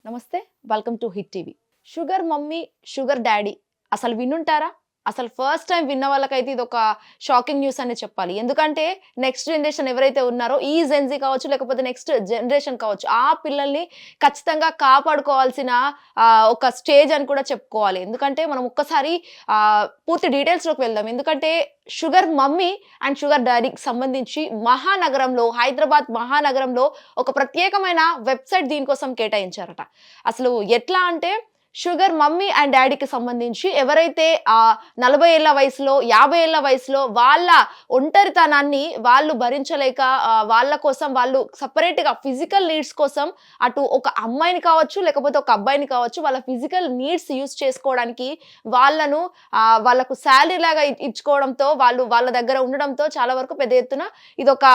నమస్తే, welcome to hit TV. Sugar mummy, sugar daddy అసలు వినుంటారా? అసలు ఫస్ట్ టైం విన్న వాళ్ళకైతే ఇది ఒక షాకింగ్ న్యూస్ అనే చెప్పాలి. ఎందుకంటే నెక్స్ట్ జనరేషన్ ఎవరైతే ఉన్నారో ఈ జెన్జీ కావచ్చు, లేకపోతే నెక్స్ట్ జనరేషన్ కావచ్చు, ఆ పిల్లల్ని ఖచ్చితంగా కాపాడుకోవాల్సిన ఒక స్టేజ్ అని కూడా చెప్పుకోవాలి. ఎందుకంటే మనం ఒక్కసారి పూర్తి డీటెయిల్స్లోకి వెళ్దాం. ఎందుకంటే షుగర్ మమ్మీ అండ్ షుగర్ డాడీకి సంబంధించి హైదరాబాద్ మహానగరంలో ఒక ప్రత్యేకమైన వెబ్సైట్ దీనికోసం కేటాయించారట. అసలు ఎట్లా అంటే షుగర్ మమ్మీ అండ్ డాడీకి సంబంధించి ఎవరైతే 40 ఏళ్ల వయసులో 50 ఏళ్ల వయసులో వాళ్ళ ఒంటరితనాన్ని వాళ్ళు భరించలేక వాళ్ళ కోసం వాళ్ళు సపరేట్గా ఫిజికల్ నీడ్స్ కోసం అటు ఒక అమ్మాయిని కావచ్చు లేకపోతే ఒక అబ్బాయిని కావచ్చు వాళ్ళ ఫిజికల్ నీడ్స్ యూజ్ చేసుకోవడానికి వాళ్ళకు శాలరీ లాగా ఇచ్చుకోవడంతో వాళ్ళ దగ్గర ఉండడంతో చాలా వరకు పెద్ద ఎత్తున ఇదొక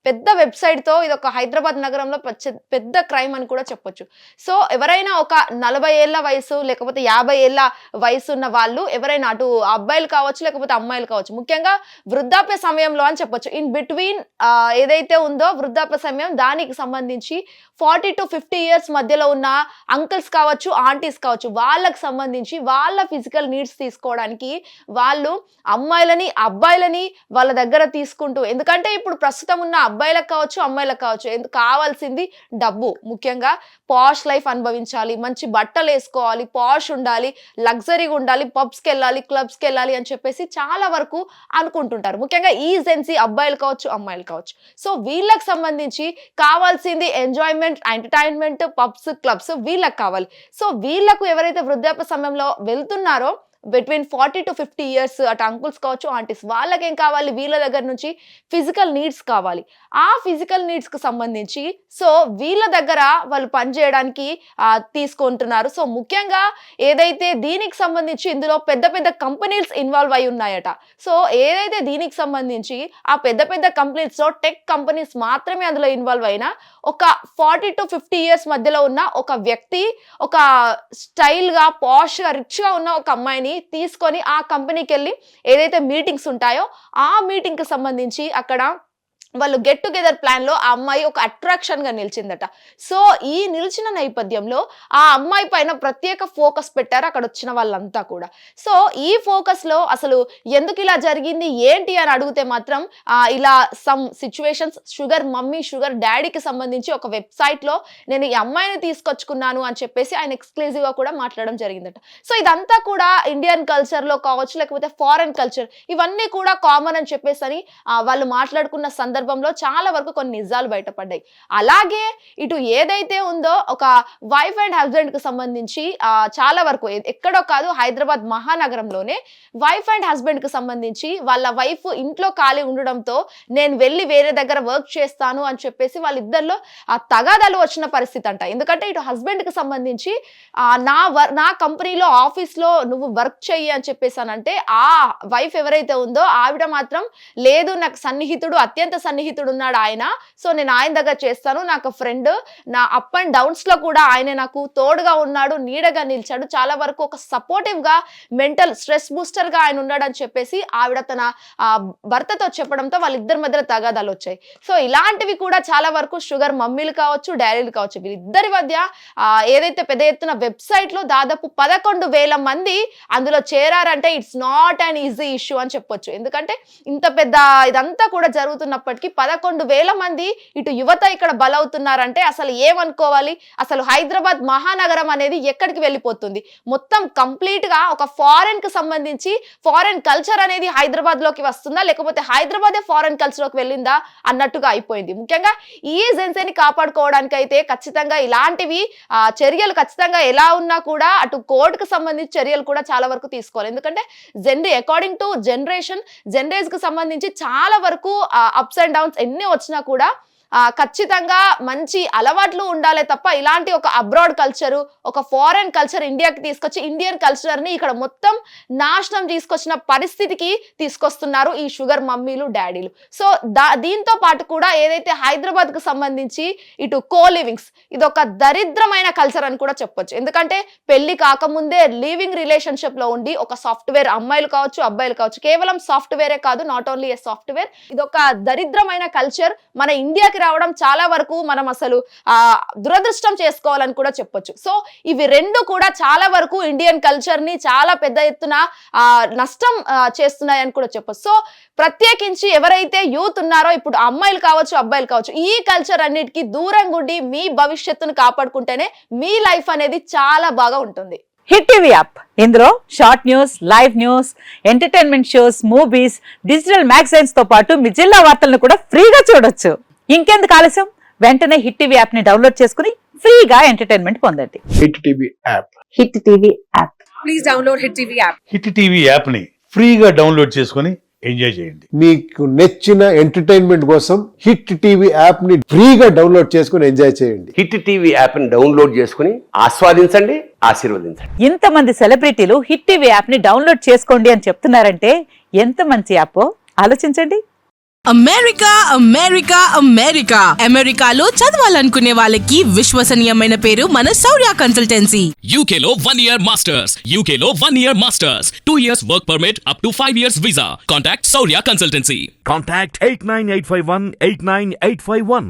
పెద్ద వెబ్సైట్తో ఇదొక హైదరాబాద్ నగరంలో పెద్ద క్రైమ్ అని కూడా చెప్పొచ్చు. సో ఎవరైనా ఒక 40 ఏళ్ల వయసు లేకపోతే 50 ఏళ్ల వయసు ఉన్న వాళ్ళు ఎవరైనా అటు అబ్బాయిలు కావచ్చు లేకపోతే అమ్మాయిలు కావచ్చు, ముఖ్యంగా వృద్ధాప్య సమయంలో అని చెప్పొచ్చు, ఇన్ బిట్వీన్ ఏదైతే ఉందో వృద్ధాప్య సమయం దానికి సంబంధించి 40 to 50 ఇయర్స్ మధ్యలో ఉన్న అంకుల్స్ కావచ్చు, ఆంటీస్ కావచ్చు, వాళ్ళకి సంబంధించి వాళ్ళ ఫిజికల్ నీడ్స్ తీసుకోవడానికి వాళ్ళు అమ్మాయిలని అబ్బాయిలని వాళ్ళ దగ్గర తీసుకుంటూ, ఎందుకంటే ఇప్పుడు ప్రస్తుతం ఉన్న అబ్బాయిలకు కావచ్చు అమ్మాయిలకు కావచ్చు కావాల్సింది డబ్బు. ముఖ్యంగా పాష్ లైఫ్ అనుభవించాలి, మంచి బట్టలు వేసుకోవాలి, పాష్ ఉండాలి, లగ్జరీగా ఉండాలి, పబ్స్కి వెళ్ళాలి, క్లబ్స్కి వెళ్ళాలి అని చెప్పేసి చాలా వరకు అనుకుంటుంటారు. ముఖ్యంగా ఈ జెన్సీ అబ్బాయిలు కావచ్చు అమ్మాయిలు కావచ్చు. సో వీళ్ళకి సంబంధించి కావాల్సింది ఎంజాయ్మెంట్, ఎంటర్టైన్మెంట్, పబ్స్, క్లబ్స్ వీళ్ళకి కావాలి. సో వీళ్ళకు ఎవరైతే వృద్ధాప్య సమయంలో వెళ్తున్నారో బిట్వీన్ 40 to 50 ఇయర్స్ అటు అంకుల్స్ కావచ్చు ఆంటీస్ వాళ్ళకేం కావాలి, వీళ్ళ దగ్గర నుంచి ఫిజికల్ నీడ్స్ కావాలి. ఆ ఫిజికల్ నీడ్స్కి సంబంధించి సో వీళ్ళ దగ్గర వాళ్ళు పనిచేయడానికి తీసుకుంటున్నారు. సో ముఖ్యంగా ఏదైతే దీనికి సంబంధించి ఇందులో పెద్ద పెద్ద కంపెనీస్ ఇన్వాల్వ్ అయి ఉన్నాయట. సో ఏదైతే దీనికి సంబంధించి ఆ పెద్ద పెద్ద కంపెనీస్లో టెక్ కంపెనీస్ మాత్రమే అందులో ఇన్వాల్వ్ అయినా ఒక 40 to 50 ఇయర్స్ మధ్యలో ఉన్న ఒక వ్యక్తి ఒక స్టైల్గా పాష్గా రిచ్గా ఉన్న ఒక అమ్మాయిని తీసుకొని ఆ కంపెనీకి వెళ్ళి ఏదైతే మీటింగ్స్ ఉంటాయో ఆ మీటింగ్కి సంబంధించి అక్కడ వాళ్ళు గెట్ టుగెదర్ ప్లాన్లో ఆ అమ్మాయి ఒక అట్రాక్షన్గా నిలిచిందట. సో ఈ నిలిచిన నేపథ్యంలో ఆ అమ్మాయి పైన ప్రత్యేక ఫోకస్ పెట్టారు అక్కడ వచ్చిన వాళ్ళంతా కూడా. సో ఈ ఫోకస్లో అసలు ఎందుకు ఇలా జరిగింది ఏంటి అని అడిగితే మాత్రం ఇలా some situations sugar mummy sugar డాడీకి సంబంధించి ఒక వెబ్సైట్లో నేను ఈ అమ్మాయిని తీసుకొచ్చుకున్నాను అని చెప్పేసి ఆయన ఎక్స్క్లూజివ్గా కూడా మాట్లాడడం జరిగిందట. సో ఇదంతా కూడా ఇండియన్ కల్చర్లో కావచ్చు లేకపోతే ఫారెన్ కల్చర్ ఇవన్నీ కూడా కామన్ అని చెప్పేసి అని వాళ్ళు మాట్లాడుకున్న సందర్భంలో చాలా వరకు కొన్ని నిజాలు బయటపడ్డాయి. అలాగే ఇటు ఏదైతే ఉందో ఒక వైఫ్ అండ్ హస్బెండ్ కి సంబంధించి చాలా వరకు ఎక్కడో కాదు హైదరాబాద్ మహానగరంలోనే వైఫ్ అండ్ హస్బెండ్ కి సంబంధించి వాళ్ళ వైఫ్ ఇంట్లో ఖాళీ ఉండడంతో నేను వెళ్ళి వేరే దగ్గర వర్క్ చేస్తాను అని చెప్పేసి వాళ్ళిద్దరిలో తగాదాలు వచ్చిన పరిస్థితి అంట. ఎందుకంటే ఇటు హస్బెండ్ కి సంబంధించి నా కంపెనీలో ఆఫీస్లో నువ్వు వర్క్ చెయ్యి అని చెప్పేసానంటే ఆ వైఫ్ ఎవరైతే ఉందో ఆవిడ మాత్రం లేదు, నాకు అత్యంత సన్నిహితుడు ఉన్నాడు ఆయన, సో నేను ఆయన దగ్గర చేస్తాను, నాకు ఫ్రెండ్, నా అప్ అండ్ డౌన్స్ లో కూడా ఆయన నాకు తోడుగా ఉన్నాడు, నీడగా నిలిచాడు, చాలా వరకు ఒక సపోర్టివ్ గా మెంటల్ స్ట్రెస్ బూస్టర్ గా ఆయన ఉన్నాడు అని చెప్పేసి ఆవిడ తన భర్తతో చెప్పడంతో వాళ్ళిద్దరి మధ్యలో తగాదాలు వచ్చాయి. సో ఇలాంటివి కూడా చాలా వరకు షుగర్ మమ్మీలు కావచ్చు డాడీలు కావచ్చు వీళ్ళిద్దరి మధ్య ఏదైతే పెద్ద ఎత్తున వెబ్సైట్ లో దాదాపు 11,000 మంది అందులో చేరారంటే it's not an easy issue అని చెప్పొచ్చు. ఎందుకంటే ఇంత పెద్ద ఇదంతా కూడా జరుగుతున్నప్పటికీ 11,000 మంది ఇటు యువత ఇక్కడ బలవుతున్నారంటే అసలు ఏమనుకోవాలి, అసలు హైదరాబాద్ మహానగరం అనేది ఎక్కడికి వెళ్ళిపోతుంది, మొత్తం కంప్లీట్ గా ఒక ఫారెన్ కి సంబంధించి ఫారెన్ కల్చర్ అనేది హైదరాబాద్ లోకి వస్తుందా లేకపోతే హైదరాబాదే ఫారెన్ కల్చర్ లోకి వెళ్ళిందా అన్నట్టుగా అయిపోయింది. ముఖ్యంగా ఈ జెన్సీని కాపాడుకోవడానికి అయితే ఖచ్చితంగా ఇలాంటివి చర్యలు ఖచ్చితంగా ఎలా ఉన్నా కూడా అటు కోర్టుకు సంబంధించి చర్యలు కూడా చాలా వరకు తీసుకోవాలి. ఎందుకంటే అకార్డింగ్ టు జనరేషన్ కి సంబంధించి చాలా వరకు అప్స్ అండ్ డౌన్స్ ఎన్ని వచ్చినా కూడా ఖచ్చితంగా మంచి అలవాట్లు ఉండాలి తప్ప ఇలాంటి ఒక అబ్రాడ్ కల్చరు ఒక ఫారెన్ కల్చర్ ఇండియాకి తీసుకొచ్చి ఇండియన్ కల్చర్ని ఇక్కడ మొత్తం నాశనం తీసుకొచ్చిన పరిస్థితికి తీసుకొస్తున్నారు ఈ షుగర్ మమ్మీలు డాడీలు. సో దీంతో పాటు కూడా ఏదైతే హైదరాబాద్కు సంబంధించి ఇటు కోలివింగ్స్ ఇదొక దరిద్రమైన కల్చర్ అని కూడా చెప్పొచ్చు. ఎందుకంటే పెళ్లి కాకముందే లివింగ్ రిలేషన్షిప్లో ఉండి ఒక సాఫ్ట్వేర్ అమ్మాయిలు కావచ్చు అబ్బాయిలు కావచ్చు, కేవలం సాఫ్ట్వేరే కాదు, నాట్ ఓన్లీ ఏ సాఫ్ట్వేర్, ఇదొక దరిద్రమైన కల్చర్ మన ఇండియాకి రావడం చాలా వరకు మనం అసలు దురదృష్టం చేసుకోవాలని కూడా చెప్పొచ్చు. సో ఇవి రెండు కూడా చాలా వరకు ఇండియన్ కల్చర్ ని చాలా పెద్ద ఎత్తున నష్టం చేస్తున్నాయని కూడా చెప్పొచ్చు. సో ప్రత్యేకించి ఎవరైతే యూత్ ఉన్నారో, ఇప్పుడు అమ్మాయిలు కావచ్చు అబ్బాయిలు కావచ్చు, ఈ కల్చర్ అన్నిటికీ దూరంగా ఉండి మీ భవిష్యత్తును కాపాడుకుంటేనే మీ లైఫ్ అనేది చాలా బాగా ఉంటుంది. హిట్ టీవీ యాప్, ఇందులో short news, live news, entertainment shows, movies, digital magazines తో పాటు మీ జిల్లా వార్తలను కూడా ఫ్రీగా చూడొచ్చు. ఇంకెందుకు ఆలస్యం, వెంటనే హిట్ టీవీ యాప్ ని డౌన్లోడ్ చేసుకుని ఫ్రీగా ఎంటర్టైన్మెంట్ పొందండి. Hit TV app. Hit TV app. Please download hit TV app. Hit TV app ని ఫ్రీగా డౌన్లోడ్ చేసుకుని ఎంజాయ్ చేయండి. మీకు నచ్చిన ఎంటర్టైన్మెంట్ కోసం హిట్ టీవీ యాప్ ని ఫ్రీగా డౌన్లోడ్ చేసుకుని ఎంజాయ్ చేయండి. హిట్ టీవీ యాప్ ని డౌన్లోడ్ చేసుకుని ఆస్వాదించండి, ఆశీర్వదించండి. ఇంతమంది సెలబ్రిటీలు హిట్ టీవీ యాప్ ని డౌన్లోడ్ చేసుకోండి అని చెప్తున్నారంటే ఎంత మంచి యాప్ ఆలోచించండి. అమెరికా అమెరికా అమెరికా అమెరికాలో చదవాలనుకునే వాళ్ళకి విశ్వసనీయమైన పేరు మన శౌర్య కన్సల్టెన్సీ. UK లో 1 year masters, UK లో 1 year masters, 2 years work permit up to 5 years visa. Contact Saurya Consultancy. Contact 89851 89851.